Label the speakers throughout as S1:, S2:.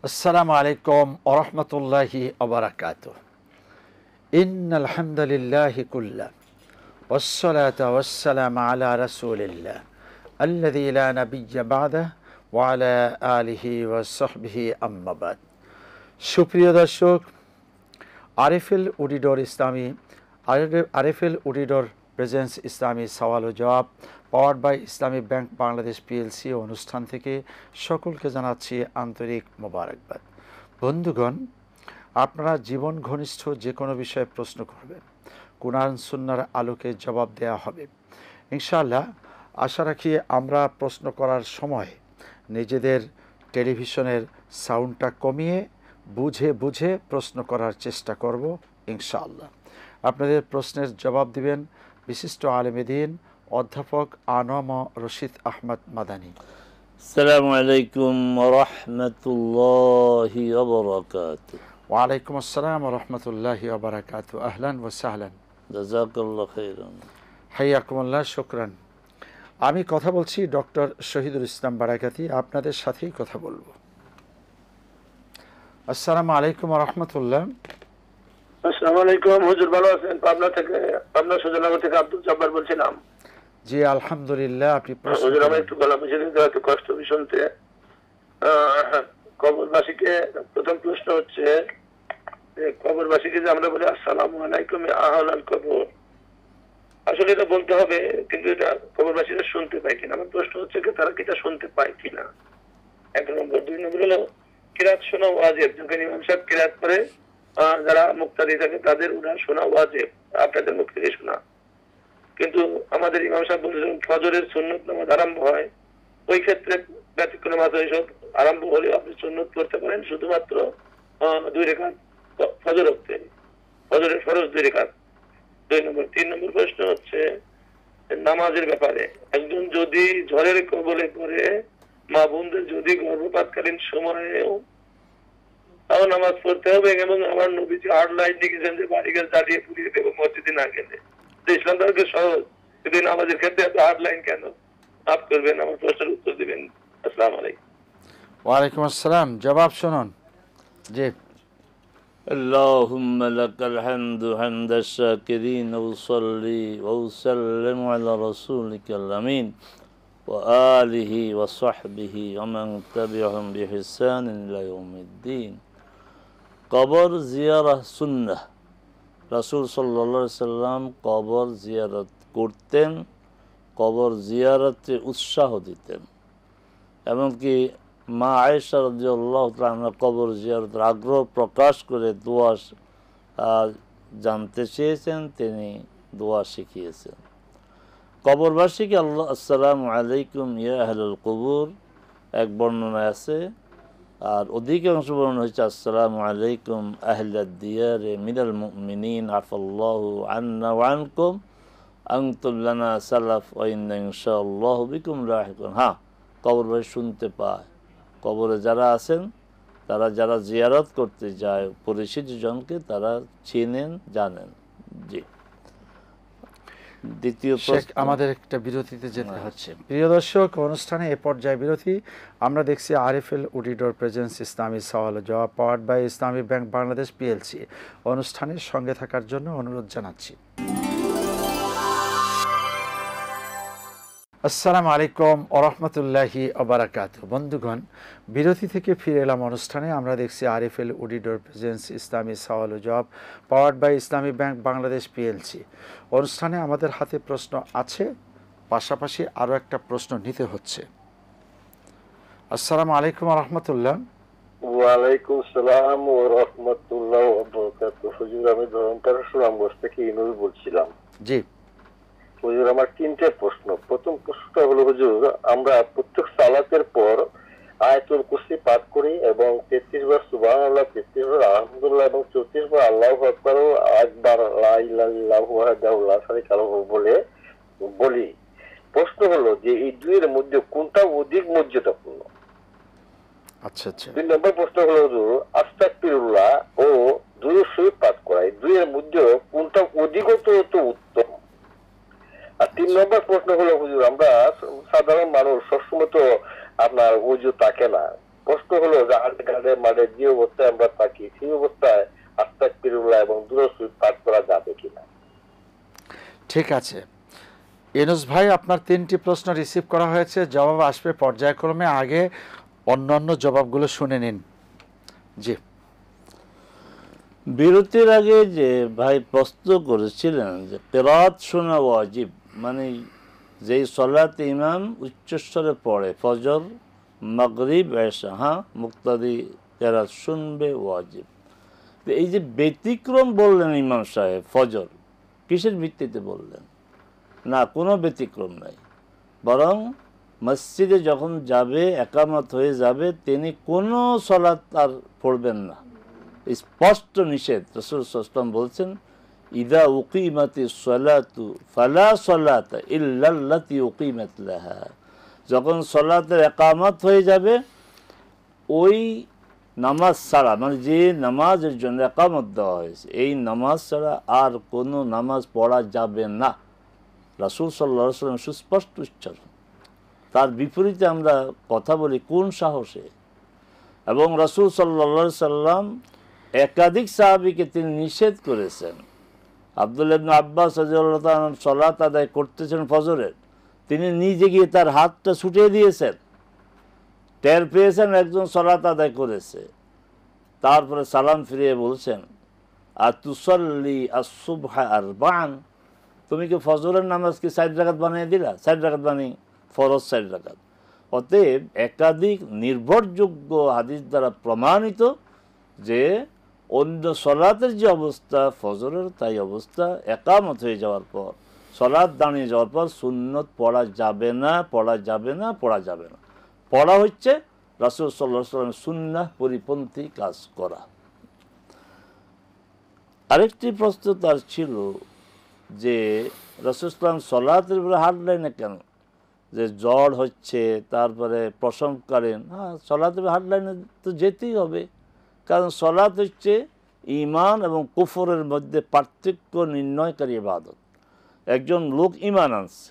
S1: আসসালামু আলাইকুম ওয়া রাহমাতুল্লাহি ওয়া বারাকাতুহু। ইন্নাল হামদালিল্লাহি কুল্লা ওয়াসসালাতু ওয়াসসালামু আলা রাসূলিল্লাহ আল্লাযী লা নাবিয়্যা বা'দাহু ওয়া আলা আলিহি ওয়া সাহবিহি আম্মা বাদ। সুপ্রিয় দর্শক, আরএফএল উডিডর প্রেজেন্স ইসলামী সওয়াল ও জবাব powered by Islami bank Bangladesh PLC অনুষ্ঠান থেকে সকলকে জানাচ্ছি আন্তরিক মোবারকবাদ। বন্ধুগণ, আপনারা জীবন ঘনিষ্ঠ যে কোনো বিষয়ে প্রশ্ন করবেন, কুরআন সুন্নাহর আলোকে জবাব দেওয়া হবে ইনশাআল্লাহ। আশা রাখি আমরা প্রশ্ন করার সময় নিজেদের টেলিভিশনের সাউন্ডটা কমিয়ে বুঝে প্রশ্ন করার চেষ্টা করব ইনশাআল্লাহ। আপনাদের প্রশ্নের জবাব দিবেন বিশিষ্ট আলেমে দ্বীন অধ্যাপক আনম রশিদ আহমদ মাদানী।
S2: আসসালামু আলাইকুম ওয়া রাহমাতুল্লাহি ওয়া বারাকাতুহু।
S1: ওয়া আলাইকুম আসসালাম ওয়া রাহমাতুল্লাহি ওয়া বারাকাতুহু। আহলান ওয়া সাহলান,
S2: জাযাকাল্লাহু খাইরান।
S1: হাইয়াকুমুল্লাহ, শুকরান। আমি কথা বলছি ডক্টর শহীদুল ইসলাম বারাকাতি, আপনাদের সাথেই কথা বলবো। আসসালামু আলাইকুম ওয়া রাহমাতুল্লাহ।
S3: আসসালামু আলাইকুম। হুজুর ভালো আছেন? পাবনা সুজনগর থেকে আব্দুল জব্বার বলছিলাম।
S1: জি আলহামদুলিল্লাহ। আপনি
S3: হুজুর, আমার একটু গলা মিশে দিতে একটু কষ্ট শুনতে। কবরবাসীকে প্রথম প্রশ্ন হচ্ছে, কবরবাসীকে যে আমরা বলি আসসালামু আলাইকুম আহলাল কবর, আসলে এটা বলতে হবে, কিন্তু এটা কবরবাসীরা শুনতে পায় কিনা? আমার প্রশ্ন হচ্ছে কি, তারা কি এটা শুনতে পায় কিনা? এক নম্বর। দুই নম্বর হলো কিরাত শোনা ওয়াজিব। যখন ইমাম সাহেব কিরাত করে, যারা মুক্তাদি থাকে তাদের ওরা শোনা ওয়াজিব, আপনাদের মুখ থেকে শোনা। কিন্তু আমাদের ইমাম সাহেব বলেছেন ফজরের সুন্নত নামাজ আরম্ভ হয়, ওই ক্ষেত্রে ব্যতিক্রম আছে। এইসব আরম্ভ হলে আপনি সুন্নত করতে পারেন শুধুমাত্র 2 রাকাত ফজর ওয়াক্তে, ফজরের ফরজ 2 রাকাত। 2 নম্বর। 3 নম্বর প্রশ্ন হচ্ছে নামাজের ব্যাপারে। একজন যদি ঝড়ের কবলে পড়ে, মা বোনদের যদি গর্ভপাতকালীন সময়েও তাও নামাজ পড়তে হবে, এবং আমার নবীজি 8 লাইন লিখেছেন যে বাড়ি গাছ জ্বালিয়ে পুড়িয়ে দেবো মসজিদে না গেলে। ইসলাম ধর্মকে সহজ, কিন্তু নামাজের ক্ষেত্রে এত 8 লাইন কেন? মাফ করবেন, আমার প্রশ্নের উত্তর দিবেন। আসসালামু আলাইকুম।
S1: ওয়ালাইকুম আসসালাম। জবাব শুনুন। জি।
S2: اللهم لك الحمد حمد الشاكرين وصلي وسلم على رسولك الأمين وآله وصحبه ومن تبعهم بإحسان إلى يوم الدين। কবর জিয়ারত সুন্নাহ। রাসূল সাল্লাল্লাহু আলাইহি সাল্লাম কবর জিয়ারত করতেন, কবর জিয়ারতে উৎসাহ দিতেন। এমনকি মা আয়েশা রাদিয়াল্লাহু তাআলা কবর জিয়ারতের আগ্রহ প্রকাশ করে দোয়া জানতে চেয়েছেন, তিনি দোয়া শিখিয়েছেন। কবরবাসীকে আল্লাহ আসসালামু আলাইকুম ইয়া আহলাল কবুর এক বর্ণনায় আছে, আর অধিকাংশ বর্ণনা হচ্ছে আসসালামু আলাইকুম আহলাদ দিয়ারে মিনাল মুমিনিন আফাল্লাহু আন্না ওয়া আনকুম আনতুম লানা সালাফ ওয়া ইন্না ইনশাআল্লাহু বিকুম লাহিকুন। হ্যাঁ, কবরবাসী শুনতে পায়। কবরে যারা আছেন, তারা যারা জিয়ারত করতে যায় পরিচিত জনকে, তারা চিনেন, জানেন। জি। দ্বিতীয় প্রশ্ন,
S1: আমাদের একটা বিরতিতে যেতে হচ্ছে। প্রিয় দর্শক, অনুষ্ঠানে এ পর্যায়ে বিরতি। আমরা দেখছি আরএফএল উডিডর প্রেজেন্স ইসলামী সওয়াল ও জবাব powered by Islami bank Bangladesh PLC. অনুষ্ঠানের সঙ্গে থাকার জন্য অনুরোধ জানাচ্ছি। আসসালামু আলাইকুম ওয়া রাহমাতুল্লাহি ওয়া বারাকাতুহু। বন্ধুগণ, বিরতি থেকে ফিরে এলাম অনুষ্ঠানে। আমরা দেখছি আরএফএল উডিডর প্রেজেন্স ইসলামী সওয়াল ও জবাব powered by Islami bank Bangladesh PLC. অনুষ্ঠানে আমাদের হাতে প্রশ্ন আছে, পাশাপাশি আরও একটা প্রশ্ন নিতে হচ্ছে। আসসালামু আলাইকুম ওয়া রাহমাতুল্লাহ।
S3: ওয়ালাইকুম আসসালাম ওয়া রাহমাতুল্লাহি ওয়া বারাকাতুহু। হুজুর, আমি ধরমপাড়া সুনামগঞ্জ থেকে ইনুল বলছিলাম।
S1: জি
S3: হুজুর, আমার 3টে প্রশ্ন। প্রথম প্রশ্নটা হলো, হুজুর, আমরা প্রত্যেক সালাতের পর আয়াতুল কুরসি পাঠ করি এবং 33 বার সুবহানাল্লাহ, 33 বার আলহামদুলিল্লাহ এবং 34 বার আল্লাহু আকবার ও একবার লা ইলাহা ইল্লাল্লাহু ওয়াহদাহু লা শারীকা লাহু বলে বলি। প্রশ্ন হলো যে এই দুইয়ের মধ্যে কোনটা অধিক মর্যাদাপূর্ণ?
S1: আচ্ছা আচ্ছা।
S3: 2 নম্বর প্রশ্ন হলো, হুজুর, আস্তাগফিরুল্লাহ ও দুরূদ শরীফ পাঠ করা, এই দুইয়ের মধ্যে কোনটা অধিকতর উত্তম? আর 3 নম্বর প্রশ্ন হলো, হুজুর, আমরা সাধারণ মানুষ সবসময় তো আপনার ওযু থাকে না, প্রশ্ন হলো যে গানের মানে যে অবস্থায় আমরা থাকি সেই অবস্থায় আস্তাগফিরুল্লাহ এবং দুরূদ শরীফ পাঠ করা যাবে কিনা?
S1: ঠিক আছে ইউনুস ভাই, আপনার 3টি প্রশ্ন রিসিভ করা হয়েছে, জবাব আসবে পর্যায়ক্রমে। আগে অন্যান্য জবাবগুলো শুনে নিন। জি,
S2: বিরতির আগে যে ভাই প্রশ্ন করেছিলেন যে কেরাত শোনা ওয়াজিব, মানে যেই সলাতে ইমাম উচ্চস্বরে পড়ে ফজর, মাগরিব, এশা, হ্যাঁ মুক্তাদি কেরাত শুনবে ওয়াজিব। তো এই যে ব্যতিক্রম বললেন ইমাম সাহেব ফজর, কিসের ভিত্তিতে বললেন? না, কোনো ব্যতিক্রম নাই, বরং মসজিদে যখন যাবে একামত হয়ে যাবে তিনি কোনো সলাত আর পড়বেন না, স্পষ্ট নিষেধ। রাসূল সাল্লাল্লাহু আলাইহি ওয়াসাল্লাম বলছেন ইদা উকিমাতিস সালাতু ফালা সালাতা ইল্লাল্লাতী উকিমাত লাহা, যখন সলাতের একামত হয়ে যাবে ওই নামাজ ছাড়া, মানে যে নামাজের জন্য একামত দেওয়া হয়েছে এই নামাজ ছাড়া আর কোনো নামাজ পড়া যাবে না। রাসূল সাল্লাল্লাহু আলাইহি ওয়াসাল্লাম সুস্পষ্ট উচ্চারণ। তার বিপরীতে আমরা কথা বলি কোন সাহসে? এবং রাসূল সাল্লাল্লাহু আলাইহি সাল্লাম একাধিক সাহাবীকে তিনি নিষেধ করেছেন। আব্দুল্লাহ ইবনে আব্বাস রাদিয়াল্লাহু তাআলা সালাত আদায় করতেছেন ফজরের, তিনি নিজে গিয়ে তার হাতটা ছুটিয়ে দিয়েছেন, টের পেয়েছেন একজন সালাত আদায় করেছে, তারপরে সালাম ফিরিয়ে বলছেন আতুসাল্লি আস-সুবহা আরবাআন, তুমি কি ফজরের নামাজকে 4 রাকাত বানিয়ে দিলা? 4 রাকাত বানিয়ে ফরজ 4 রাকাত। অতএব একাধিক নির্ভরযোগ্য হাদিস দ্বারা প্রমাণিত যে অন্য সলাতের যে অবস্থা ফজরের তাই অবস্থা একামত হয়ে যাওয়ার পর, সলাত দাঁড়িয়ে যাওয়ার পর সুন্নত পড়া যাবে না, পড়া যাবে না, পড়া যাবে না। পড়া হচ্ছে রাসূল সাল্লাল্লাহু আলাইহি ওয়াসাল্লামের সুন্নাহ পরিপন্থী কাজ করা। আরেকটি প্রশ্ন তার ছিল যে রাসূল সাল্লাল্লাহু আলাইহি ওয়াসাল্লাম সলাতের উপরে হাঁটলেন না কেন? যে জ্বর হচ্ছে, তারপরে প্রসবকালীন, হ্যাঁ সলাতের হাঁটলাইনে তো যেতেই হবে, কারণ সলাত হচ্ছে ঈমান এবং কুফরের মধ্যে পার্থক্য নির্ণয়কারী ইবাদত। একজন লোক ঈমান আনছে,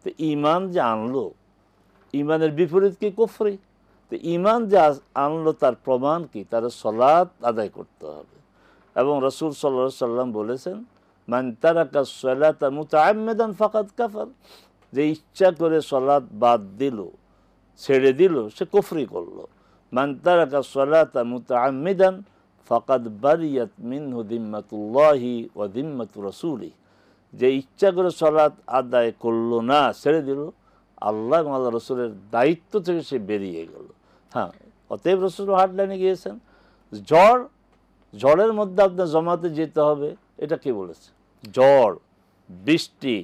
S2: তো ঈমান যে আনলো, ঈমানের বিপরীত কি? কুফরি। তো ঈমান যে আনলো তার প্রমাণ কি? তার সলাত আদায় করতে হবে। এবং রাসূল সাল্লাল্লাহু আলাইহি ওয়াসাল্লাম বলেছেন মান তারাকা সালাতা মুতাআম্মিদান ফাকাদ কাফার, যে ইচ্ছা করে সলাত বাদ দিল, ছেড়ে দিল, সে কুফরি করলো। মান তারাকা সালাতা মুতাআম্মিদান ফাকাদ বারিয়াত মিনহু যিম্মাতুল্লাহি ওয়া যিম্মাতু রাসূলিহি, যে ইচ্ছা করে সলাত আদায় করলো না, ছেড়ে দিল, আল্লাহ এবং আল্লাহ রসুলের দায়িত্ব থেকে সে বেরিয়ে গেল। হ্যাঁ, অতএব রসুল হাটলাইনে গিয়েছেন। ঝড়ের মধ্যে আপনার জমাতে যেতে হবে, এটা কে বলেছে? ঝড়, বৃষ্টি,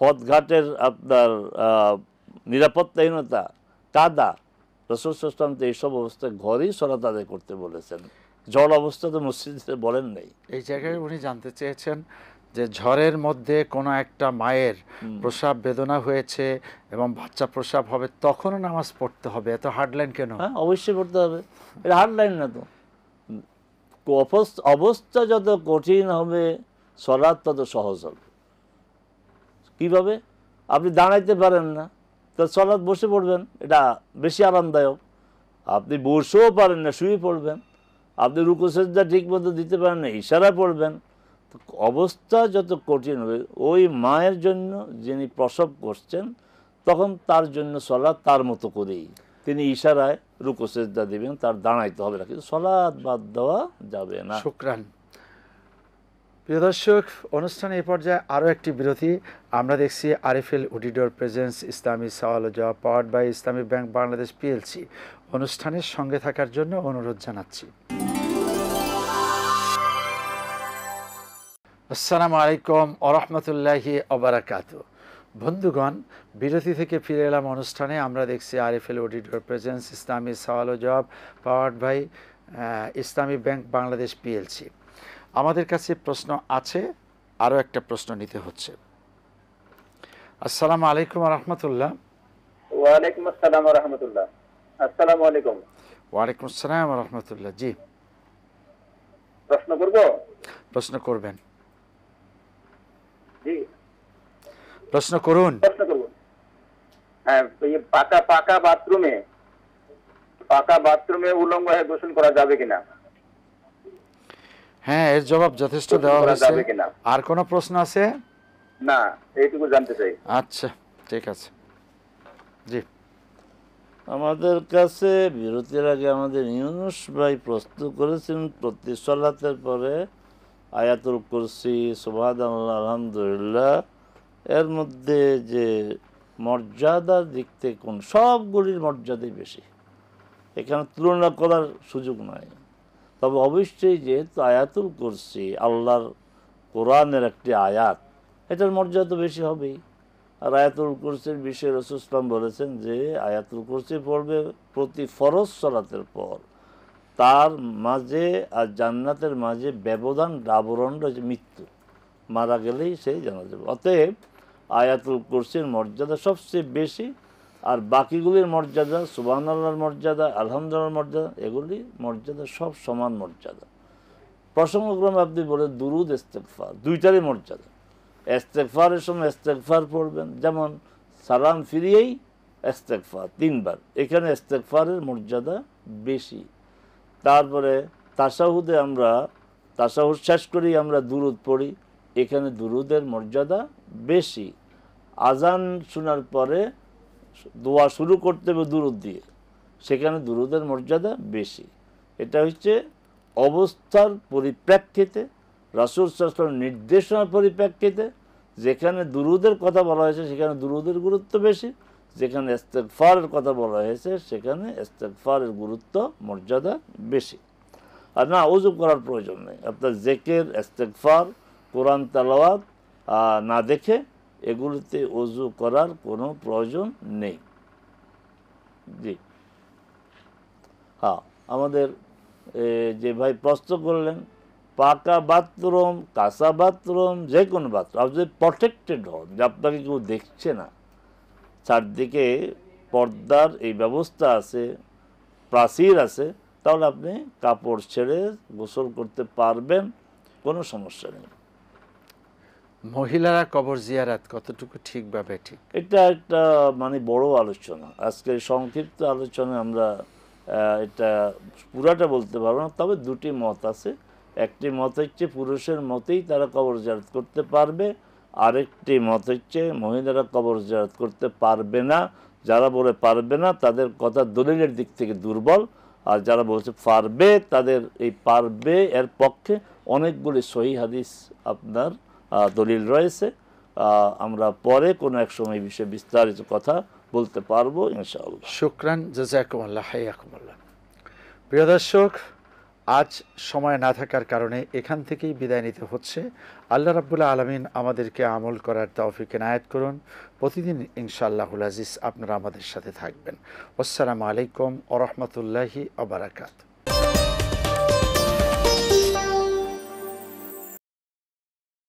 S2: পথঘাটের আপনার নিরাপত্তাহীনতা, কাদা, রাসূল সাল্লাল্লাহু আলাইহি ওয়াসাল্লাম তো এইসব অবস্থায় ঘরেই সলাত আদায় করতে বলেছেন, ঝড় অবস্থা তো মসজিদে বলেন নেই।
S1: এই জায়গায় উনি জানতে চেয়েছেন যে ঝড়ের মধ্যে কোনো একটা মায়ের প্রসব বেদনা হয়েছে এবং বাচ্চা প্রসব হবে, তখনও নামাজ পড়তে হবে, এত হার্ডলাইন কেন?
S2: হ্যাঁ, অবশ্যই পড়তে হবে, এটা হার্ডলাইন না তো। অবস্থা যত কঠিন হবে সলাৎ তত সহজ হবে। কীভাবে? আপনি দাঁড়াইতে পারেন না, তো সলাৎ বসে পড়বেন, এটা বেশি আরামদায়ক। আপনি বসেও পারেন না, শুয়ে পড়বেন। আপনি রুকু সিজদা ঠিক মতো দিতে পারেন না, ইশারা পড়বেন। তো অবস্থা যত কঠিন হবে, ওই মায়ের জন্য যিনি প্রসব করছেন তখন তার জন্য সলাৎ তার মতো করেই তিনি ইশারায় রুকু সিজদা দিবেন, তার দাঁড়াইতে হবে না, কিন্তু সলাৎ বাদ দেওয়া যাবে না।
S1: শুকরান। প্রিয় দর্শক, অনুষ্ঠানে এই পর্যায়ে আরও একটি বিরতি। আমরা দেখছি আরএফএল অডিটর প্রেজেন্স ইসলামী সওয়াল ও জবাব, powered by Islami bank Bangladesh PLC. অনুষ্ঠানের সঙ্গে থাকার জন্য অনুরোধ জানাচ্ছি। আসসালামু আলাইকুম ওয়া রাহমাতুল্লাহি ওয়া বারাকাতুহু। বন্ধুগণ, বিরতি থেকে ফিরে এলাম অনুষ্ঠানে। আমরা দেখছি আরএফএল অডিটর প্রেজেন্স ইসলামী সওয়াল ও জবাব, powered by Islami bank Bangladesh PLC. আমাদের কাছে প্রশ্ন আছে, আরও একটা প্রশ্ন নিতে হচ্ছে। আসসালামু আলাইকুম ওয়া রাহমাতুল্লাহ।
S3: ওয়া আলাইকুম আসসালাম ওয়া রাহমাতুল্লাহ। আসসালামু আলাইকুম।
S1: ওয়া আলাইকুম আসসালাম ওয়া রাহমাতুল্লাহ। জি,
S3: প্রশ্ন করব?
S1: প্রশ্ন করবেন।
S3: জি,
S1: প্রশ্ন করুন।
S3: প্রশ্ন করব। হ্যাঁ, এই পাকা বাথরুমে
S4: পাকা বাথরুমে উলঙ্গ হয়ে গোসল করা যাবে কিনা?
S1: হ্যাঁ, এর জবাব যথেষ্ট
S4: গোসল
S1: দেওয়া
S4: করা
S1: হয়েছে।
S4: যাবে কিনা?
S1: আর কোনো প্রশ্ন আছে?
S4: না, এইটুকু জানতে চাই।
S1: আচ্ছা, ঠিক আছে। জি,
S2: আমাদের কাছে বিরতির আগে আমাদের ইউনুস ভাই প্রশ্ন করেছেন প্রতি সালাতের পরে আয়াতুল কুরসি, সুবহানাল্লাহ, আলহামদুলিল্লাহ এর মধ্যে যে মর্যাদার দিক থেকে কোন সবগুলির মর্যাদাই বেশি, এখানে তুলনা করার সুযোগ নাই। তবে অবশ্যই যেহেতু আয়াতুল কুরসি আল্লাহর কোরআনের একটি আয়াত, এটার মর্যাদা তো বেশি হবেই। আর আয়াতুল কুরসির বিষয়ে রাসূল সাল্লাল্লাহু আলাইহি ওয়াসাল্লাম বলেছেন যে আয়াতুল কুরসি পড়বে প্রতি ফরজ সালাতের পর, তার মাঝে আর জান্নাতের মাঝে ব্যবধান ডাবরণ্ড যে মৃত্যু, মারা গেলেই সে জানা যাবে। অতএব আয়াতুল কুরসির মর্যাদা সবচেয়ে বেশি, আর বাকিগুলির মর্যাদা, সুবহানাল্লাহর মর্যাদা, আলহামদুলিল্লাহর মর্যাদা, এগুলি মর্যাদা সব সমান মর্যাদা। প্রসঙ্গক্রমে আপনি বলে দুরুদ ইস্তেগফার, দুইটারই মর্যাদা। ইস্তেগফারের সময় ইস্তেগফার পড়বেন, যেমন সালাম ফিরিয়েই ইস্তেগফার 3 বার, এখানে ইস্তেগফারের মর্যাদা বেশি। তারপরে তাশাহুদে আমরা তাশাহুদ শেষ করেই আমরা দুরুদ পড়ি, এখানে দুরুদের মর্যাদা বেশি। আজান শোনার পরে দোয়া শুরু করতে হবে দুরুদ দিয়ে, সেখানে দুরুদের মর্যাদা বেশি। এটা হচ্ছে অবস্থার পরিপ্রেক্ষিতে, রাসূল সাল্লাল্লাহু আলাইহি ওয়াসাল্লামের নির্দেশনার পরিপ্রেক্ষিতে যেখানে দুরুদের কথা বলা হয়েছে সেখানে দুরুদের গুরুত্ব বেশি, যেখানে ইস্তেগফারের কথা বলা হয়েছে সেখানে ইস্তেগফারের গুরুত্ব মর্যাদা বেশি। আর না, ওযু করার প্রয়োজন নেই। আপনার জিকির, ইস্তেগফার, কোরআন তেলাওয়াত না দেখে এগুলিতে ওযু করার কোনো প্রয়োজন নেই। জি হ্যাঁ, আমাদের যে ভাই প্রশ্ন করলেন, পাকা বাথরুম, কাঁচা বাথরুম, যে কোনো বাথরুম, আপনি যদি প্রটেক্টেড হন, যে আপনাকে কেউ দেখছে না, চারদিকে পর্দার এই ব্যবস্থা আছে, প্রাচীর আছে, তাহলে আপনি কাপড় ছেড়ে গোসল করতে পারবেন, কোনো সমস্যা নেই।
S1: মহিলারা কবর জিয়ারাত কতটুকু ঠিক বা বেঠিক?
S2: এটা একটা মানে বড় আলোচনা, আজকের সংক্ষিপ্ত আলোচনায় আমরা এটা পুরাটা বলতে পারবো না। তবে দুটি মত আছে, একটি মত হচ্ছে পুরুষের মতেই তারা কবর জিয়ারত করতে পারবে, আরেকটি মত হচ্ছে মহিলারা কবর জিয়ারত করতে পারবে না। যারা বলে পারবে না তাদের কথা দলিলের দিক থেকে দুর্বল, আর যারা বলছে পারবে তাদের এই পারবে এর পক্ষে অনেকগুলি সহিহ হাদিস আপনার দলিল রয়েছে। আমরা পরে কোনো এক সময় এই বিষয়ে বিস্তারিত কথা বলতে পারবো ইনশাআল্লাহ।
S1: শুকরান, জাযাকুমুল্লাহ, হায়াকুমুল্লাহ। প্রিয় দর্শক, আজ সময় না থাকার কারণে এখান থেকেই বিদায় নিতে হচ্ছে। আল্লাহ রাব্বুল আলামিন আমাদেরকে আমল করার তৌফিক এনায়েত করুন। প্রতিদিন ইনশাআল্লাহুল আজিজ আপনারা আমাদের সাথে থাকবেন। আসসালামু আলাইকুম ওয়া রাহমাতুল্লাহি ওয়া বারাকাতুহু।